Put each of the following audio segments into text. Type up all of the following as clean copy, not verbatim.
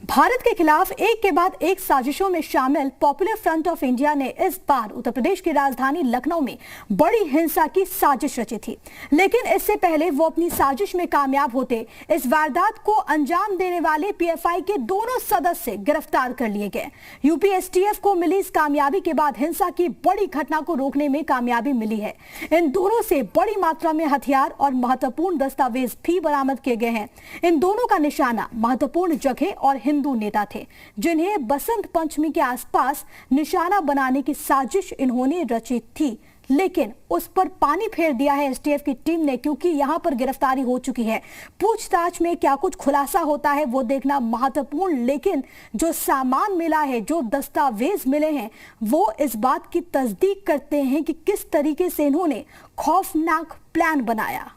भारत के खिलाफ एक के बाद एक साजिशों में शामिल पॉपुलर फ्रंट ऑफ इंडिया ने इस बार उत्तर प्रदेश की राजधानी लखनऊ में बड़ी हिंसा की साजिश रची थी, लेकिन इससे पहले वो अपनी साजिश में कामयाब होते इस वारदात को अंजाम देने वाले पीएफआई के दोनों सदस्य गिरफ्तार कर लिए गए। यूपी एसटीएफ को मिली इस कामयाबी के बाद हिंसा की बड़ी घटना को रोकने में कामयाबी मिली है। इन दोनों से बड़ी मात्रा में हथियार और महत्वपूर्ण दस्तावेज भी बरामद किए गए हैं। इन दोनों का निशाना महत्वपूर्ण जगह और हिंदू नेता थे, जिन्हें बसंत पंचमी के आसपास निशाना बनाने की साजिश इन्होंने रची थी, लेकिन उस पर पानी फेर दिया है एसटीएफ की टीम ने, क्योंकि यहां पर गिरफ्तारी हो चुकी है। पूछताछ में क्या कुछ खुलासा होता है वो देखना महत्वपूर्ण, लेकिन जो सामान मिला है, जो दस्तावेज मिले हैं, वो इस बात की तस्दीक करते हैं कि किस तरीके से इन्होंने खौफनाक प्लान बनाया।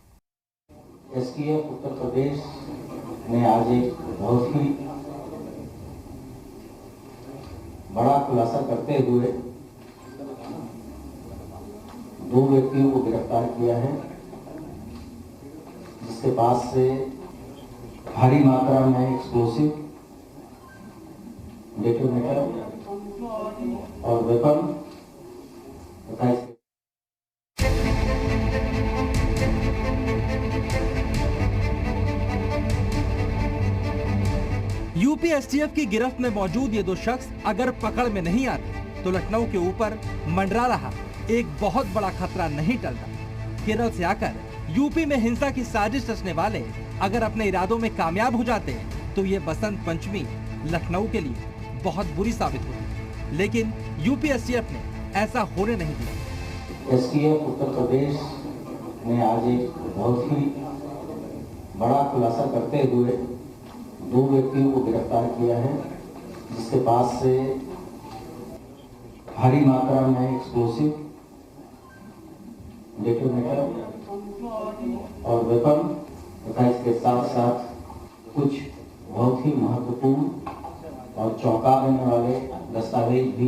एसटीएफ उत्तर प्रदेश ने आज एक बहुत ही बड़ा खुलासा करते हुए दो व्यक्तियों को गिरफ्तार किया है, जिसके पास से भारी मात्रा में एक्सप्लोसिव, डेटोनेटर और वेपन तथा यूपी एसटीएफ की गिरफ्त में मौजूद ये दो शख्स अगर पकड़ में नहीं आते तो लखनऊ के ऊपर मंडरा रहा एक बहुत बड़ा खतरा नहीं टलता। केरल से आकर यूपी में हिंसा की साजिश रचने वाले अगर अपने इरादों में कामयाब हो जाते तो ये बसंत पंचमी लखनऊ के लिए बहुत बुरी साबित होती, लेकिन यूपी एसटीएफ ने ऐसा होने नहीं दिया। एसटीएफ उत्तर प्रदेश ने आज एक बहुत ही बड़ा खुलासा करते हुए दो व्यक्तियों को गिरफ्तार किया है, जिसके पास से भारी मात्रा में एक्सप्लोसिव, डेटोनेटर और वेपन तथा इसके साथ साथ कुछ बहुत ही महत्वपूर्ण और चौंका देने वाले दस्तावेज भी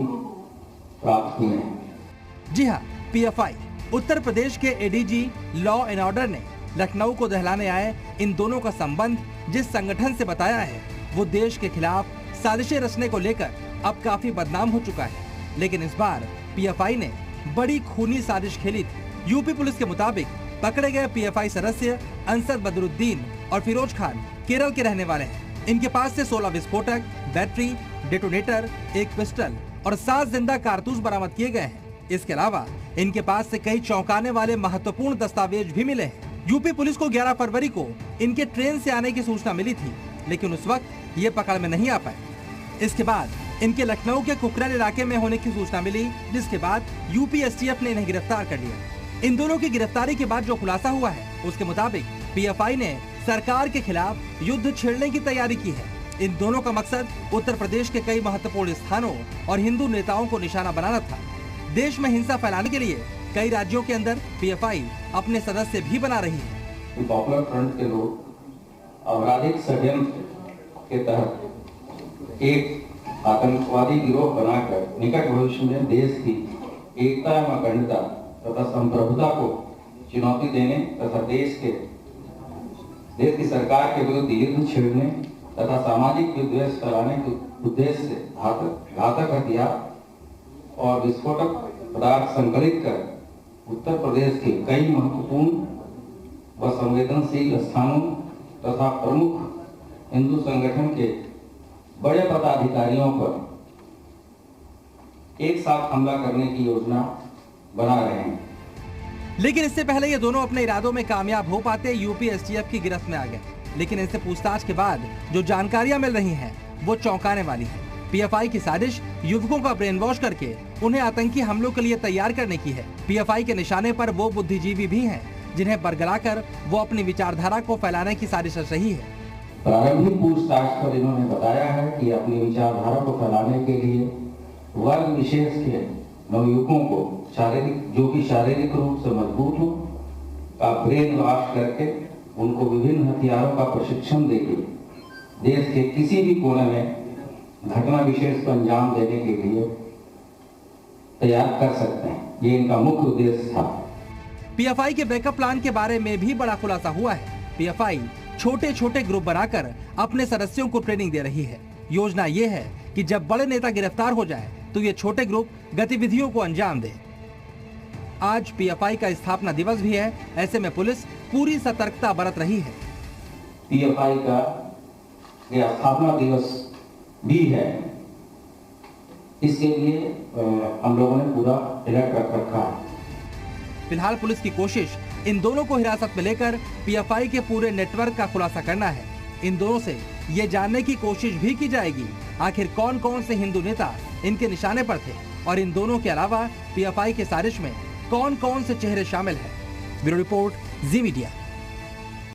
प्राप्त हुए हैं। जी हाँ, पीएफआई उत्तर प्रदेश के एडीजी लॉ एंड ऑर्डर ने लखनऊ को दहलाने आए इन दोनों का संबंध जिस संगठन से बताया है, वो देश के खिलाफ साजिशें रचने को लेकर अब काफी बदनाम हो चुका है। लेकिन इस बार पीएफआई ने बड़ी खूनी साजिश खेली थी। यूपी पुलिस के मुताबिक पकड़े गए पीएफआई सदस्य अंसर बदरुद्दीन और फिरोज खान केरल के रहने वाले हैं। इनके पास से 16 विस्फोटक, बैटरी, डेटोनेटर, एक पिस्टल और 7 जिंदा कारतूस बरामद किए गए हैं। इसके अलावा इनके पास से कई चौंकाने वाले महत्वपूर्ण दस्तावेज भी मिले हैं। यूपी पुलिस को 11 फरवरी को इनके ट्रेन से आने की सूचना मिली थी, लेकिन उस वक्त ये पकड़ में नहीं आ पाए। इसके बाद इनके लखनऊ के कुकरन इलाके में होने की सूचना मिली, जिसके बाद यूपी एसटीएफ ने इन्हें गिरफ्तार कर लिया। इन दोनों की गिरफ्तारी के बाद जो खुलासा हुआ है, उसके मुताबिक पीएफआई ने सरकार के खिलाफ युद्ध छेड़ने की तैयारी की है। इन दोनों का मकसद उत्तर प्रदेश के कई महत्वपूर्ण स्थानों और हिंदू नेताओं को निशाना बनाना था। देश में हिंसा फैलाने के लिए कई राज्यों के अंदर पीएफआई अपने सदस्य भी बना रही है। पॉपुलर फ्रंट के लोग आपराधिक षड्यंत्र के तहत एक आतंकवादी गिरोह बनाकर निकट भविष्य में देश की एकता एवं अखंडता तथा संप्रभुता को चुनौती देने तथा देश की सरकार के विरुद्ध युद्ध छेड़ने तथा सामाजिक विद्वेष फैलाने के उद्देश्य से घातक हथियार और विस्फोटक पदार्थ संकलित कर उत्तर प्रदेश के कई महत्वपूर्ण व संवेदनशील स्थानों तथा प्रमुख हिंदू संगठन के बड़े पदाधिकारियों पर एक साथ हमला करने की योजना बना रहे हैं। लेकिन इससे पहले ये दोनों अपने इरादों में कामयाब हो पाते यूपी एसटीएफ की गिरफ्त में आ गए। लेकिन इनसे पूछताछ के बाद जो जानकारियां मिल रही हैं, वो चौंकाने वाली है। पीएफआई की साजिश युवकों का ब्रेन वॉश करके उन्हें आतंकी हमलों के लिए तैयार करने की है। पीएफआई के निशाने पर वो बुद्धिजीवी भी हैं, जिन्हें बरगलाकर वो अपनी विचारधारा को फैलाने की साजिश रच रही है। प्रारंभिक पूछताछ पर इन्होंने बताया है कि अपनी विचारधारा को फैलाने के लिए वर्ग विशेष के नवयुवकों को शारीरिक रूप से मजबूत हो का ब्रेन वॉश करके उनको विभिन्न हथियारों का प्रशिक्षण देकर देश के किसी भी कोने में घटना विशेष को अंजाम देने के लिए तैयार कर सकते हैं। ये इनका मुख्य उद्देश्य था। पीएफआई के बैकअप प्लान के बारे में भी बड़ा खुलासा हुआ है। पीएफआई छोटे छोटे ग्रुप बनाकर अपने सदस्यों को ट्रेनिंग दे रही है। योजना ये है कि जब बड़े नेता गिरफ्तार हो जाए तो ये छोटे ग्रुप गतिविधियों को अंजाम दे। आज पीएफआई का स्थापना दिवस भी है, ऐसे में पुलिस पूरी सतर्कता बरत रही है। पीएफआई का यह स्थापना दिवस भी है, इसके लिए हम लोगों ने पूरा अलर्ट रख रखा है। फिलहाल पुलिस की कोशिश इन दोनों को हिरासत में लेकर पीएफआई के पूरे नेटवर्क का खुलासा करना है। इन दोनों से ये जानने की कोशिश भी की जाएगी आखिर कौन कौन से हिंदू नेता इनके निशाने पर थे और इन दोनों के अलावा पीएफआई के साजिश में कौन कौन से चेहरे शामिल हैं। ब्यूरो रिपोर्ट, जी मीडिया।